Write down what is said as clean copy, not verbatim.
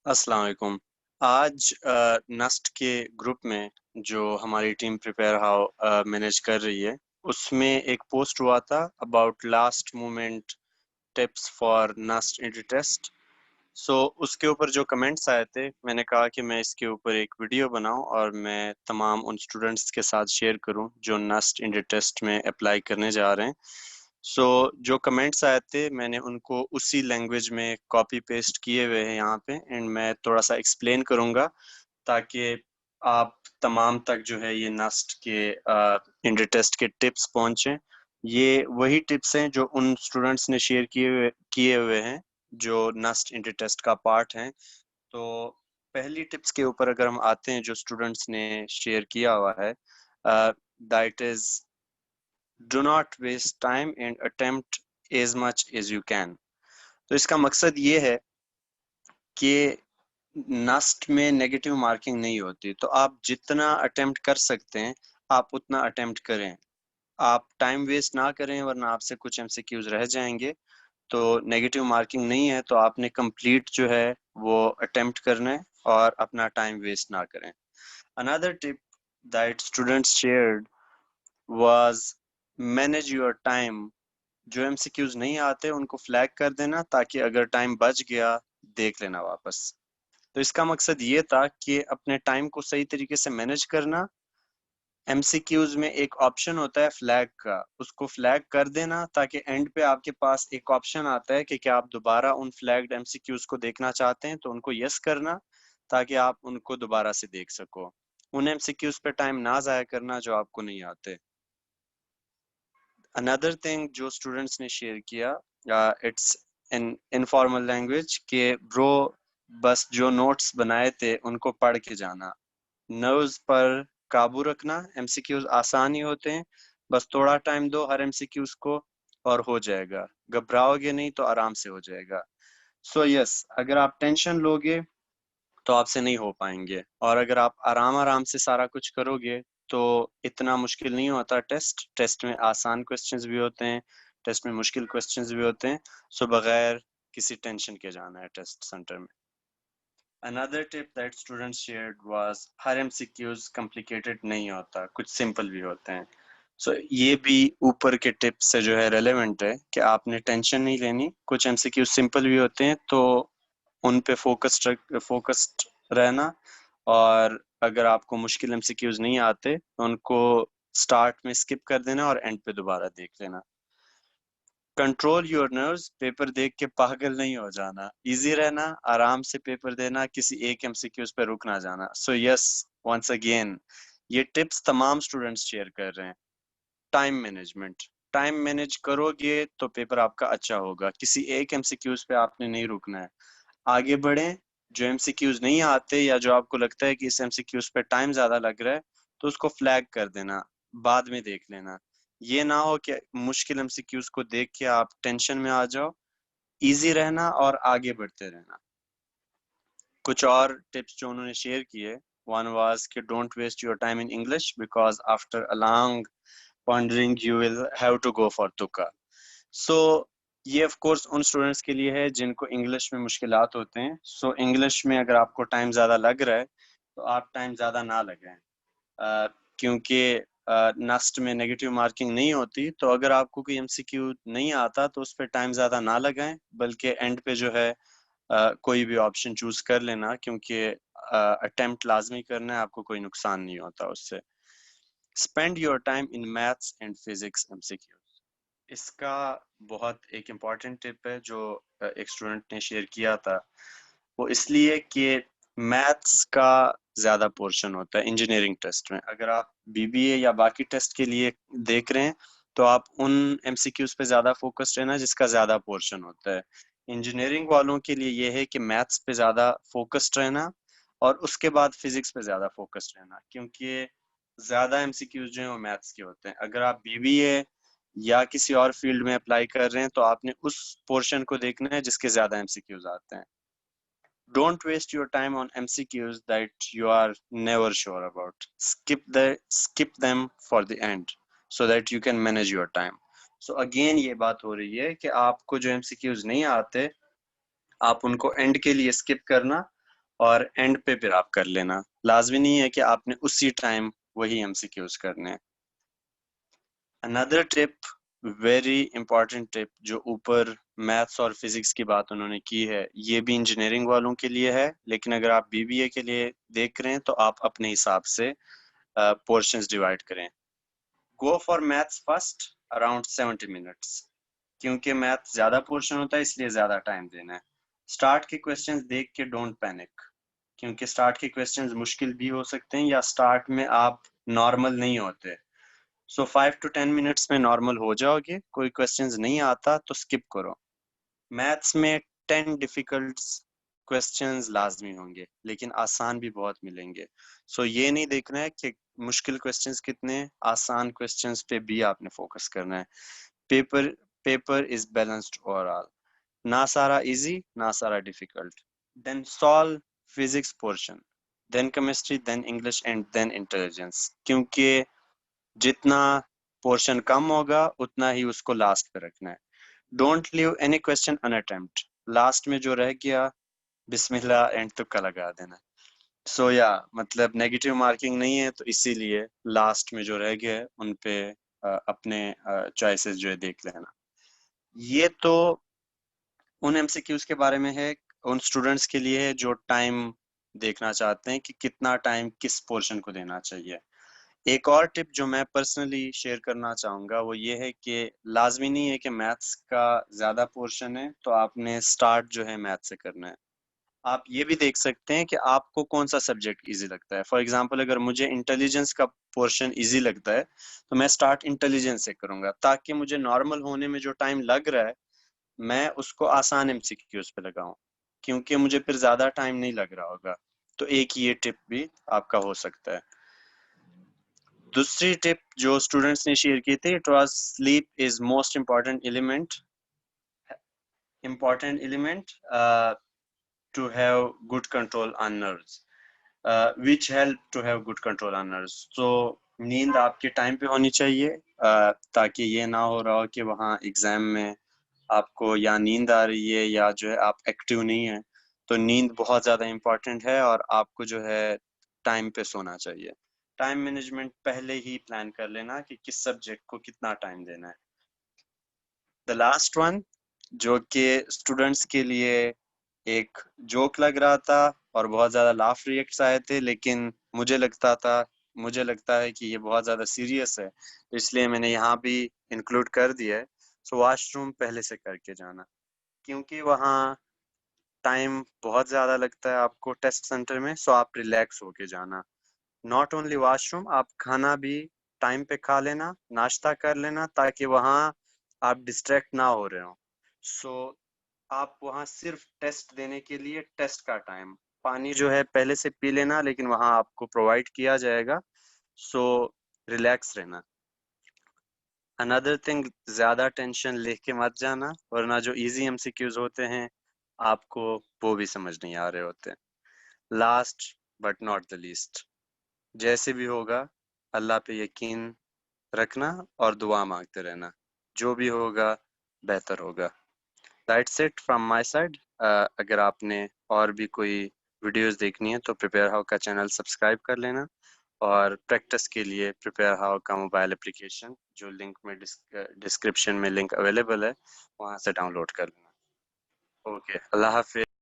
अस्सलाम वालेकुम। आज नस्ट के ग्रुप में जो हमारी टीम प्रिपेयर हाउ मैनेज कर रही है, उसमें एक पोस्ट हुआ था about last moment tips for NEST entry test. So उसके ऊपर जो कमेंट्स आए थे, मैंने कहा कि मैं इसके ऊपर एक वीडियो बनाऊं और मैं तमाम उन स्टूडेंट्स के साथ शेयर करूं जो नस्ट इंट्री टेस्ट में अप्लाई करने जा रहे हैं। सो जो कमेंट्स आए थे, मैंने उनको उसी लैंग्वेज में कॉपी पेस्ट किए हुए हैं यहाँ पे, एंड मैं थोड़ा सा एक्सप्लेन करूँगा ताकि आप तमाम तक जो है ये नस्ट के इंटर टेस्ट के टिप्स पहुँचे। ये वही टिप्स हैं जो उन स्टूडेंट्स ने शेयर किए हुए हैं जो नस्ट इंटर टेस्ट का पार्ट हैं। तो पहली टिप्स के ऊपर अगर हम आते हैं जो स्टूडेंट्स ने शेयर किया हुआ है, that is do not waste time and attempt as much as you can. तो इसका मकसद ये है कि नस्ट में नेगेटिव मार्किंग नहीं होती, तो आप जितना अटेम्प्ट कर सकते हैं आप उतना अटेम्प्ट करें। आप टाइम वेस्ट ना करें वरना आपसे कुछ एमसीक्यूज रह जाएंगे। तो नेगेटिव मार्किंग नहीं है, तो आपने कंप्लीट जो है वो अटेम्प्ट करना है और अपना टाइम वेस्ट ना करें। Another tip that students shared was manage your time. जो एमसीक्यूज नहीं आते उनको फ्लैग कर देना ताकि अगर टाइम बच गया देख लेना वापस। तो इसका मकसद ये था कि अपने टाइम को सही तरीके से मैनेज करना। एमसीक्यूज में एक ऑप्शन होता है फ्लैग का, उसको फ्लैग कर देना ताकि एंड पे आपके पास एक ऑप्शन आता है कि क्या आप दोबारा उन फ्लैग्ड एमसीक्यूज को देखना चाहते हैं, तो उनको यस करना ताकि आप उनको दोबारा से देख सको। उन एमसीक्यूज पे टाइम ना जाया करना जो आपको नहीं आते। अनदर थिंग जो स्टूडेंट्स ने शेयर किया, इट्स इन इनफॉर्मल लैंग्वेज के ब्रो, बस जो नोट्स बनाए थे उनको पढ़ के जाना। नर्व्स पर काबू रखना, एमसीक्यूज आसान ही होते हैं, बस थोड़ा टाइम दो हर एमसीक्यूज को और हो जाएगा। घबराओगे नहीं तो आराम से हो जाएगा। सो यस, अगर आप टेंशन लोगे तो आपसे नहीं हो पाएंगे, और अगर आप आराम आराम से सारा कुछ करोगे तो इतना मुश्किल नहीं होता। टेस्ट टेस्ट में आसान क्वेश्चंस भी होते हैं, टेस्ट में मुश्किल क्वेश्चंस भी होते हैं। सो बगैर किसी टेंशन के जाना है टेस्ट सेंटर में। Another tip that students shared was her MCQs complicated नहीं होता, कुछ सिंपल भी होते हैं। सो ये भी ऊपर के टिप्स से जो है रेलेवेंट है कि आपने टेंशन नहीं लेनी, कुछ MCQs सिंपल भी होते हैं तो उन पे फोकस्ड रहना। और अगर आपको मुश्किल एमसीक्यूज नहीं आते तो उनको स्टार्ट में स्किप कर देना और एंड पे दोबारा देख लेना। कंट्रोल योर नर्व्स, पेपर देख के पागल नहीं हो जाना, इजी रहना, आराम से पेपर देना, किसी एक एमसीक्यूज पे रुक ना जाना। सो यस, वंस अगेन ये टिप्स तमाम स्टूडेंट्स शेयर कर रहे हैं। टाइम मैनेजमेंट, टाइम मैनेज करोगे तो पेपर आपका अच्छा होगा। किसी एक एमसीक्यूज पे आपने नहीं रुकना है, आगे बढ़ें। जो एमसीक्यूज नहीं आते या जो आपको लगता है कि इस एमसीक्यूज पे टाइम ज्यादा लग रहा है तो उसको फ्लैग कर देना, बाद में देख लेना। ये ना हो कि मुश्किल एमसीक्यूज को देख के आप टेंशन में आ जाओ। इजी रहना और आगे बढ़ते रहना। कुछ और टिप्स जो उन्होंने शेयर किए, वन वाज कि don't waste your time in English because after a long pondering you will have to go for तुक्का। सो ये ऑफ कोर्स उन स्टूडेंट्स के लिए है जिनको इंग्लिश में मुश्किलात होते हैं। सो इंग्लिश में अगर आपको टाइम ज़्यादा लग रहा है तो आप टाइम ज़्यादा ना लगाएं, क्योंकि नस्ट में नेगेटिव मार्किंग नहीं होती। तो अगर आपको कोई एमसीक्यू नहीं आता तो उस पर टाइम ज़्यादा ना लगाएं, बल्कि एंड पे जो है कोई भी ऑप्शन चूज कर लेना, क्योंकि अटेम्प्ट लाजमी करना है, आपको कोई नुकसान नहीं होता उससे। Spend your time in maths and physics MCQ. इसका बहुत एक इम्पॉर्टेंट टिप है जो एक स्टूडेंट ने शेयर किया था। वो इसलिए कि मैथ्स का ज़्यादा पोर्शन होता है इंजीनियरिंग टेस्ट में। अगर आप बीबीए या बाकी टेस्ट के लिए देख रहे हैं तो आप उन एमसीक्यूज पे ज़्यादा फोकस्ड रहना जिसका ज़्यादा पोर्शन होता है। इंजीनियरिंग वालों के लिए ये है कि मैथ्स पे ज़्यादा फोकस्ड रहना और उसके बाद फिजिक्स पे ज़्यादा फोकस्ड रहना, क्योंकि ज़्यादा एमसीक्यूज जो हैं वो मैथ्स के होते हैं। अगर आप बीबीए या किसी और फील्ड में अप्लाई कर रहे हैं तो आपने उस पोर्शन को देखना है जिसके ज्यादा एमसीक्यूज आते हैं। Don't waste your time on MCQs that you are never sure about. Skip them for the end so that you can manage your time. So again ये बात हो रही है कि आपको जो एमसीक्यूज नहीं आते आप उनको एंड के लिए स्किप करना, और एंड पे फिर आप कर लेना। लाजमी नहीं है कि आपने उसी टाइम वही एमसीक्यूज करने हैं। Another tip, very important tip, जो ऊपर मैथ्स और फिजिक्स की बात उन्होंने की है, ये भी इंजीनियरिंग वालों के लिए है, लेकिन अगर आप बीबीए के लिए देख रहे हैं तो आप अपने हिसाब से पोर्शंस डिवाइड करें। Go for maths first around 70 minutes, क्योंकि मैथ ज्यादा पोर्शन होता है इसलिए ज्यादा टाइम देना है। स्टार्ट के क्वेश्चंस देख के डोंट पैनिक, क्योंकि स्टार्ट के क्वेश्चंस मुश्किल भी हो सकते हैं या स्टार्ट में आप नॉर्मल नहीं होते। सो 5 to 10 मिनट्स में नॉर्मल हो जाओगे। कोई क्वेश्चंस नहीं आता तो स्किप करो। मैथ्स में 10 डिफिकल्ट क्वेश्चंस लाजमी होंगे, लेकिन आसान भी बहुत मिलेंगे। सो ये नहीं देखना है कि मुश्किल क्वेश्चंस कितने, आसान क्वेश्चंस पे भी आपने फोकस करना है। Paper paper is balanced overall, ना सारा इजी ना सारा difficult. Then solve physics portion, then chemistry, then English and then intelligence, क्योंकि जितना पोर्शन कम होगा उतना ही उसको लास्ट पे रखना है। Don't leave any question unattempt, last में जो रह गया बिस्मिल्लाह एंड तुक्का लगा देना। सो या मतलब नेगेटिव मार्किंग नहीं है, तो इसीलिए लास्ट में जो रह गया है उन पे अपने चॉइसेस जो है देख लेना। ये तो उन एमसीक्यूज के बारे में है, उन स्टूडेंट्स के लिए है जो टाइम देखना चाहते हैं कि कितना टाइम किस पोर्शन को देना चाहिए। एक और टिप जो मैं पर्सनली शेयर करना चाहूँगा वो ये है कि लाजमी नहीं है कि मैथ्स का ज़्यादा पोर्शन है तो आपने स्टार्ट जो है मैथ से करना है। आप ये भी देख सकते हैं कि आपको कौन सा सब्जेक्ट इजी लगता है। फॉर एग्जांपल अगर मुझे इंटेलिजेंस का पोर्शन इजी लगता है तो मैं स्टार्ट इंटेलिजेंस से करूँगा, ताकि मुझे नॉर्मल होने में जो टाइम लग रहा है मैं उसको आसान एमसीक्यूज पे लगाऊं, क्योंकि मुझे फिर ज़्यादा टाइम नहीं लग रहा होगा। तो एक ये टिप भी आपका हो सकता है। दूसरी टिप जो स्टूडेंट्स ने शेयर की थी, it was sleep is most important element to have good control on nerves, which help to have good control on nerves. तो नींद आपके टाइम पे होनी चाहिए, ताकि ये ना हो रहा हो कि वहाँ एग्जाम में आपको या नींद आ रही है या जो है आप एक्टिव नहीं है। तो नींद बहुत ज़्यादा इम्पॉर्टेंट है और आपको जो है टाइम पे सोना चाहिए। टाइम मैनेजमेंट पहले ही प्लान कर लेना कि किस सब्जेक्ट को कितना टाइम देना है। द लास्ट वन, जो कि स्टूडेंट्स के लिए एक जोक लग रहा था और बहुत ज़्यादा लाफ रिएक्ट्स आए थे, लेकिन मुझे लगता है कि ये बहुत ज़्यादा सीरियस है, तो इसलिए मैंने यहाँ भी इंक्लूड कर दिया है। सो वॉशरूम पहले से करके जाना, क्योंकि वहाँ टाइम बहुत ज़्यादा लगता है आपको टेस्ट सेंटर में। सो आप रिलैक्स होके जाना। नॉट ओनली वॉशरूम, आप खाना भी टाइम पे खा लेना, नाश्ता कर लेना, ताकि वहाँ आप डिस्ट्रैक्ट ना हो रहे हो। सो आप वहाँ सिर्फ टेस्ट देने के लिए टेस्ट का टाइम, पानी जो है पहले से पी लेना, लेकिन वहाँ आपको प्रोवाइड किया जाएगा। सो रिलैक्स रहना। अनदर थिंग, ज्यादा टेंशन लेके मत जाना, वरना जो इजी एमसीक्यूज होते हैं आपको वो भी समझ नहीं आ रहे होते। Last but not the least, जैसे भी होगा अल्लाह पे यकीन रखना और दुआ मांगते रहना, जो भी होगा बेहतर होगा। That's it from my side. अगर आपने और भी कोई वीडियोस देखनी है तो प्रिपेयर हाउ का चैनल सब्सक्राइब कर लेना, और प्रैक्टिस के लिए प्रिपेयर हाउ का मोबाइल एप्लीकेशन, जो लिंक में डिस्क्रिप्शन में लिंक अवेलेबल है, वहाँ से डाउनलोड कर लेना। ओके, अल्लाह हाफिज।